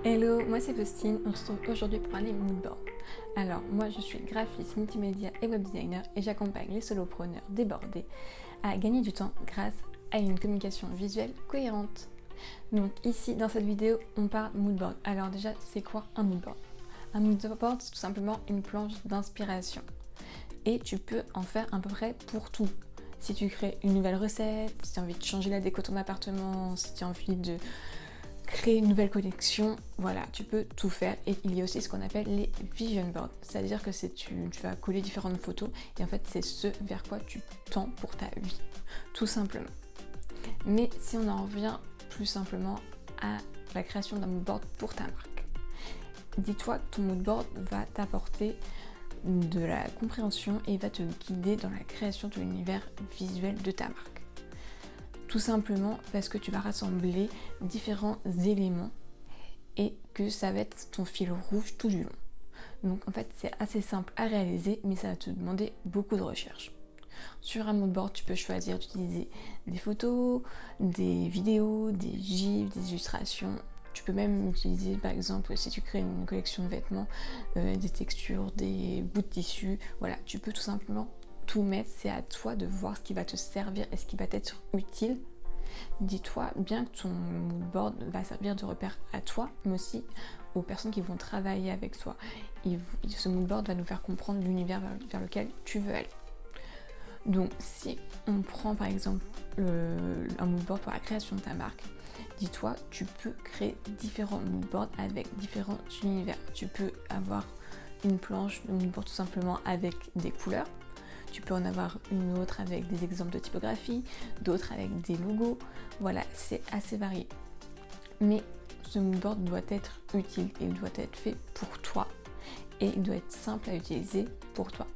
Hello, moi c'est Faustine, on se retrouve aujourd'hui pour parler moodboard. Alors moi je suis graphiste, multimédia et web designer et j'accompagne les solopreneurs débordés à gagner du temps grâce à une communication visuelle cohérente. Donc ici dans cette vidéo on parle moodboard. Alors déjà c'est quoi un moodboard? Un moodboard c'est tout simplement une planche d'inspiration et tu peux en faire à peu près pour tout. Si tu crées une nouvelle recette, si tu as envie de changer la déco de ton appartement, si tu as envie de créer une nouvelle collection, voilà, tu peux tout faire. Et il y a aussi ce qu'on appelle les vision boards, c'est-à-dire que tu vas coller différentes photos et en fait c'est ce vers quoi tu tends pour ta vie, tout simplement. Mais si on en revient plus simplement à la création d'un moodboard pour ta marque, dis-toi que ton moodboard va t'apporter de la compréhension et va te guider dans la création de l'univers visuel de ta marque. Tout simplement parce que tu vas rassembler différents éléments et que ça va être ton fil rouge tout du long. Donc en fait c'est assez simple à réaliser mais ça va te demander beaucoup de recherche. Sur un moodboard tu peux choisir d'utiliser des photos, des vidéos, des gifs, des illustrations. Tu peux même utiliser par exemple si tu crées une collection de vêtements, des textures, des bouts de tissu. Voilà, tu peux tout simplement tout mettre, c'est à toi de voir ce qui va te servir et ce qui va t'être utile. Dis-toi bien que ton moodboard va servir de repère à toi, mais aussi aux personnes qui vont travailler avec toi. Ce moodboard va nous faire comprendre l'univers vers lequel tu veux aller. Donc si on prend par exemple un moodboard pour la création de ta marque, dis-toi, tu peux créer différents moodboards avec différents univers. Tu peux avoir une planche de moodboard tout simplement avec des couleurs. Tu peux en avoir une autre avec des exemples de typographie, d'autres avec des logos. Voilà, c'est assez varié. Mais ce moodboard doit être utile, il doit être fait pour toi et il doit être simple à utiliser pour toi.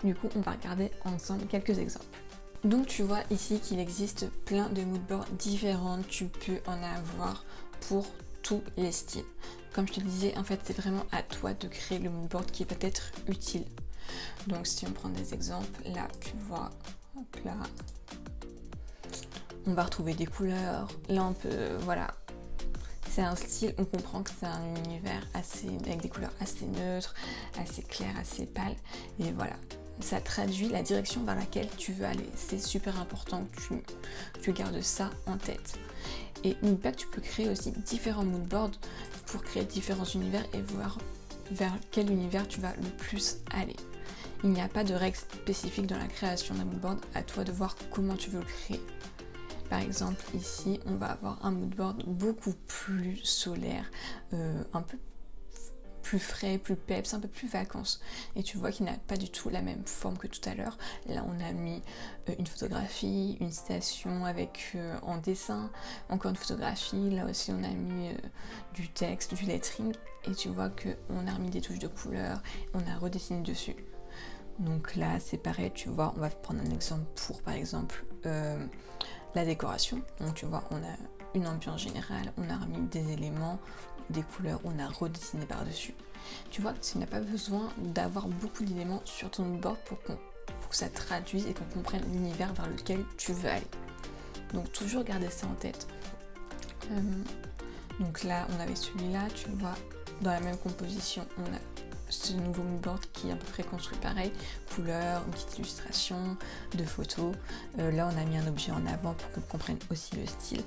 Du coup, on va regarder ensemble quelques exemples. Donc tu vois ici qu'il existe plein de moodboards différents, tu peux en avoir pour tous les styles. Comme je te disais, en fait, c'est vraiment à toi de créer le moodboard qui va être utile. Donc si on prend des exemples, là tu vois, hop là, on va retrouver des couleurs, là on peut, voilà, c'est un style, on comprend que c'est un univers avec des couleurs assez neutres, assez claires, assez pâles, et voilà, ça traduit la direction vers laquelle tu veux aller. C'est super important que tu gardes ça en tête. Et n'oublie pas que tu peux créer aussi différents moodboards pour créer différents univers et voir vers quel univers tu vas le plus aller. Il n'y a pas de règles spécifiques dans la création d'un moodboard, à toi de voir comment tu veux le créer. Par exemple, ici, on va avoir un moodboard beaucoup plus solaire, un peu plus frais, plus peps, un peu plus vacances. Et tu vois qu'il n'a pas du tout la même forme que tout à l'heure. Là, on a mis une photographie, une citation avec en dessin, encore une photographie. Là aussi, on a mis du texte, du lettering. Et tu vois qu'on a remis des touches de couleur, on a redessiné dessus. Donc là c'est pareil, tu vois, on va prendre un exemple pour par exemple la décoration. Donc tu vois, on a une ambiance générale, on a remis des éléments, des couleurs, on a redessiné par-dessus. Tu vois, tu n'as pas besoin d'avoir beaucoup d'éléments sur ton moodboard pour que ça traduise et qu'on comprenne l'univers vers lequel tu veux aller. Donc toujours garder ça en tête. Donc là on avait celui-là, tu vois, dans la même composition, on a ce nouveau moodboard qui est à peu près construit pareil, couleurs, une petite illustration, de photos. Là on a mis un objet en avant pour qu'on comprenne aussi le style.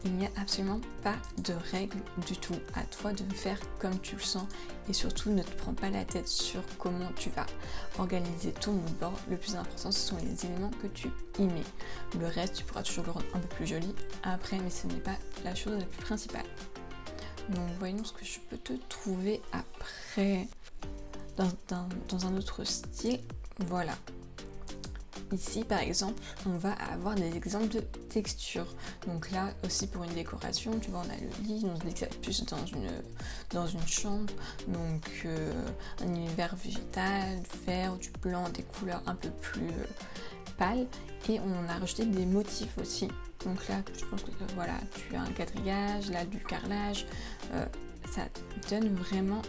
Il n'y a absolument pas de règles du tout, à toi de faire comme tu le sens et surtout ne te prends pas la tête sur comment tu vas organiser ton moodboard. Le plus important ce sont les éléments que tu y mets. Le reste tu pourras toujours le rendre un peu plus joli après, mais ce n'est pas la chose la plus principale. Donc voyons ce que je peux te trouver après dans un autre style. Voilà. Ici par exemple, on va avoir des exemples de textures. Donc là aussi pour une décoration, tu vois, on a le lit, on se dit que ça va être plus dans une chambre. Donc un univers végétal, du vert, du blanc, des couleurs un peu plus pâles. Et on a rajouté des motifs aussi. Donc là, je pense que voilà, tu as un quadrillage, là du carrelage, ça donne vraiment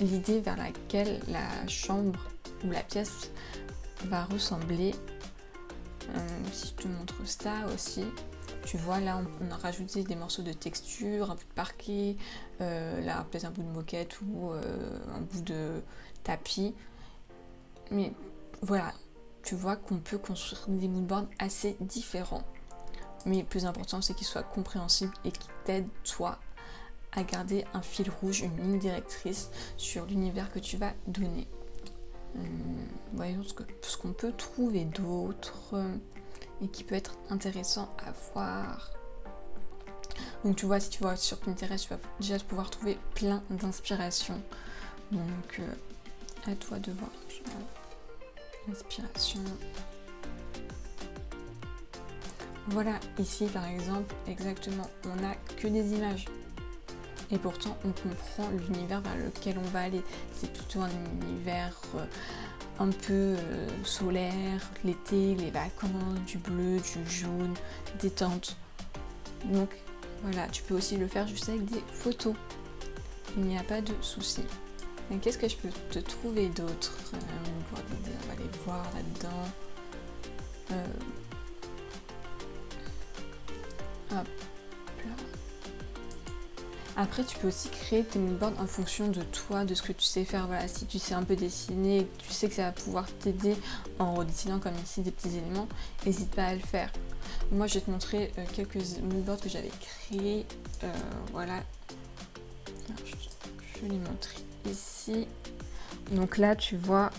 l'idée vers laquelle la chambre ou la pièce va ressembler. Si je te montre ça aussi, Tu vois, là, on a rajouté des morceaux de texture, un bout de parquet, là, peut-être un bout de moquette ou un bout de tapis. Mais voilà, tu vois qu'on peut construire des moodboards assez différents. Mais le plus important, c'est qu'ils soient compréhensibles et qu'ils t'aident, toi, à garder un fil rouge, une ligne directrice sur l'univers que tu vas donner. Voyons ce qu'on peut trouver d'autre et qui peut être intéressant à voir. Donc tu vois, si tu vas sur Pinterest, tu vas déjà pouvoir trouver plein d'inspirations. Donc à toi de voir. Inspiration. Voilà, ici par exemple, exactement, on n'a que des images. Et pourtant, on comprend l'univers vers lequel on va aller. C'est plutôt un univers un peu solaire, l'été, les vacances, du bleu, du jaune, détente. Donc voilà, tu peux aussi le faire juste avec des photos. Il n'y a pas de souci. Mais qu'est-ce que je peux te trouver d'autre? On va les voir là-dedans. Hop là. Après, tu peux aussi créer tes moodboards en fonction de toi, de ce que tu sais faire. Voilà, si tu sais un peu dessiner et que tu sais que ça va pouvoir t'aider en redessinant comme ici des petits éléments, n'hésite pas à le faire. Moi, je vais te montrer quelques moodboards que j'avais créés. Voilà. Je vais les montrer ici. Donc là, tu vois,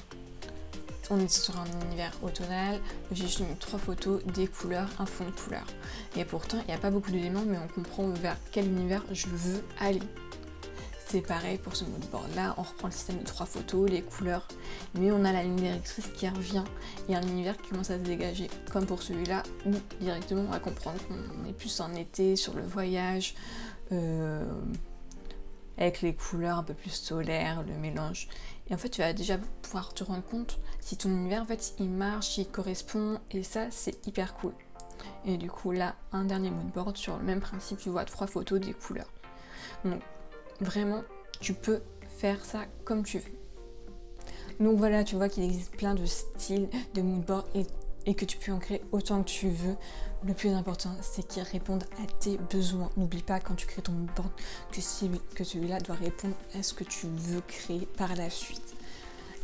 on est sur un univers automnal. J'ai juste mis 3 photos, des couleurs, un fond de couleur. Et pourtant, il n'y a pas beaucoup d'éléments, mais on comprend vers quel univers je veux aller. C'est pareil pour ce moodboard là, on reprend le système de 3 photos, les couleurs, mais on a la ligne directrice qui revient et un univers qui commence à se dégager, comme pour celui-là, où directement on va comprendre qu'on est plus en été, sur le voyage, avec les couleurs un peu plus solaires, le mélange. Et en fait, tu vas déjà pouvoir te rendre compte si ton univers, en fait, il marche, il correspond, et ça, c'est hyper cool. Et du coup, là, un dernier moodboard sur le même principe, tu vois 3 photos des couleurs. Donc, vraiment, tu peux faire ça comme tu veux. Donc voilà, tu vois qu'il existe plein de styles de moodboard et que tu peux en créer autant que tu veux. Le plus important, c'est qu'ils répondent à tes besoins. N'oublie pas quand tu crées ton moodboard que celui-là doit répondre à ce que tu veux créer par la suite.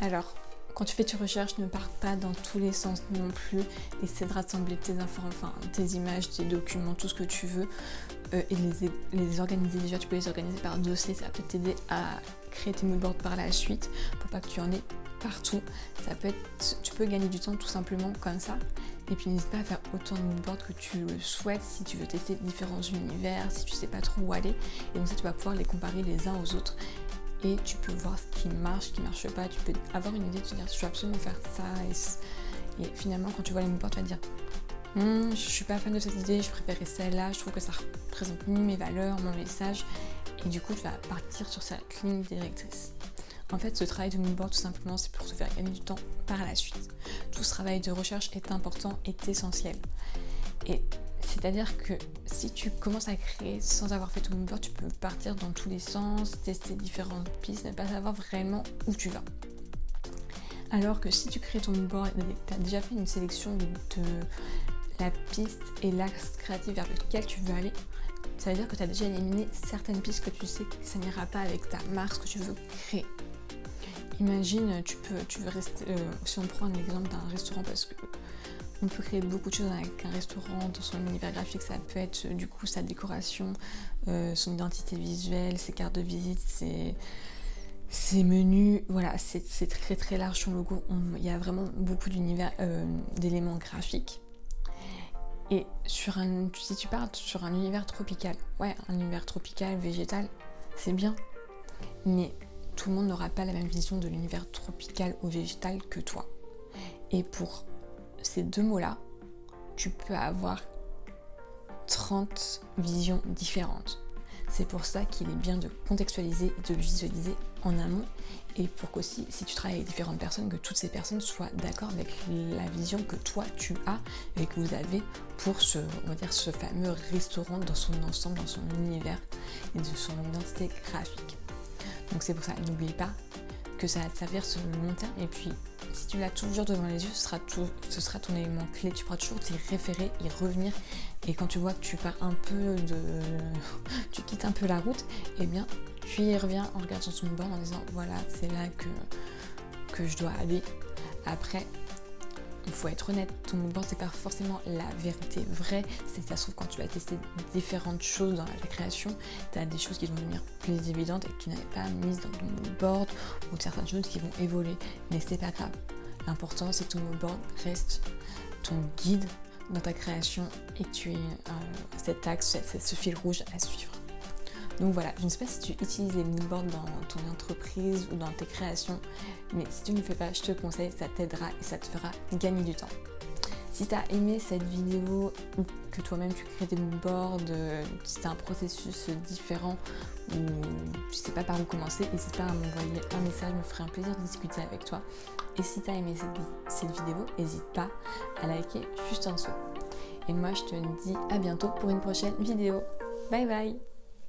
Alors, quand tu fais tes recherches, ne pars pas dans tous les sens non plus. Essaie de rassembler tes images, tes documents, tout ce que tu veux et les organiser. Déjà, tu peux les organiser par dossier. Ça peut t'aider à créer tes moodboards par la suite pour pas que tu en aies partout. Tu peux gagner du temps tout simplement comme ça. Et puis n'hésite pas à faire autant de moodboards que tu le souhaites si tu veux tester différents univers, si tu sais pas trop où aller. Et donc ça, tu vas pouvoir les comparer les uns aux autres. Et tu peux voir ce qui marche pas. Tu peux avoir une idée, de te dire je veux absolument faire ça. Et finalement, quand tu vois les moodboards, tu vas te dire je suis pas fan de cette idée, je préférais celle-là, je trouve que ça représente mieux mes valeurs, mon message. Et du coup, tu vas partir sur cette ligne directrice. En fait, ce travail de moodboard, tout simplement, c'est pour te faire gagner du temps par la suite. Tout ce travail de recherche est important, est essentiel. Et c'est-à-dire que si tu commences à créer sans avoir fait ton moodboard, tu peux partir dans tous les sens, tester différentes pistes, ne pas savoir vraiment où tu vas. Alors que si tu crées ton moodboard et que tu as déjà fait une sélection de la piste et l'axe créatif vers lequel tu veux aller, ça veut dire que tu as déjà éliminé certaines pistes que tu sais que ça n'ira pas avec ta marque, ce que tu veux créer. Imagine, tu veux rester, si on prend l'exemple d'un restaurant, parce que on peut créer beaucoup de choses avec un restaurant dans son univers graphique, ça peut être du coup sa décoration, son identité visuelle, ses cartes de visite, ses menus, voilà, c'est très très large son logo, il y a vraiment beaucoup d'éléments graphiques. Et si tu pars sur un univers tropical, un univers tropical, végétal, c'est bien, mais tout le monde n'aura pas la même vision de l'univers tropical ou végétal que toi. Et pour ces deux mots-là, tu peux avoir 30 visions différentes. C'est pour ça qu'il est bien de contextualiser et de visualiser en amont, et pour qu'aussi, si tu travailles avec différentes personnes, que toutes ces personnes soient d'accord avec la vision que toi tu as et que vous avez pour ce fameux restaurant dans son ensemble, dans son univers et de son identité graphique. Donc c'est pour ça, n'oublie pas que ça va te servir sur le long terme, et puis si tu l'as toujours devant les yeux, ce sera ton élément clé, tu pourras toujours t'y référer, y revenir Et quand tu vois que tu pars un peu tu quittes un peu la route, eh bien tu y reviens en regardant ton moodboard en disant voilà, c'est là que je dois aller. Après, il faut être honnête, ton moodboard c'est pas forcément la vérité vraie. C'est que ça se trouve quand tu vas tester différentes choses dans la création, tu as des choses qui vont devenir plus évidentes et que tu n'avais pas mises dans ton moodboard, ou certaines choses qui vont évoluer. Mais c'est pas grave. L'important c'est que ton moodboard reste ton guide dans ta création et que tu aies cet axe, ce fil rouge à suivre. Donc voilà, je ne sais pas si tu utilises les moodboards dans ton entreprise ou dans tes créations, mais si tu ne le fais pas, je te conseille, ça t'aidera et ça te fera gagner du temps. Si tu as aimé cette vidéo ou que toi-même tu crées des moodboards, si c'est un processus différent ou tu ne sais pas par où commencer, n'hésite pas à m'envoyer un message, me ferait un plaisir de discuter avec toi. Et si tu as aimé cette vidéo, n'hésite pas à liker juste en dessous. Et moi je te dis à bientôt pour une prochaine vidéo. Bye bye!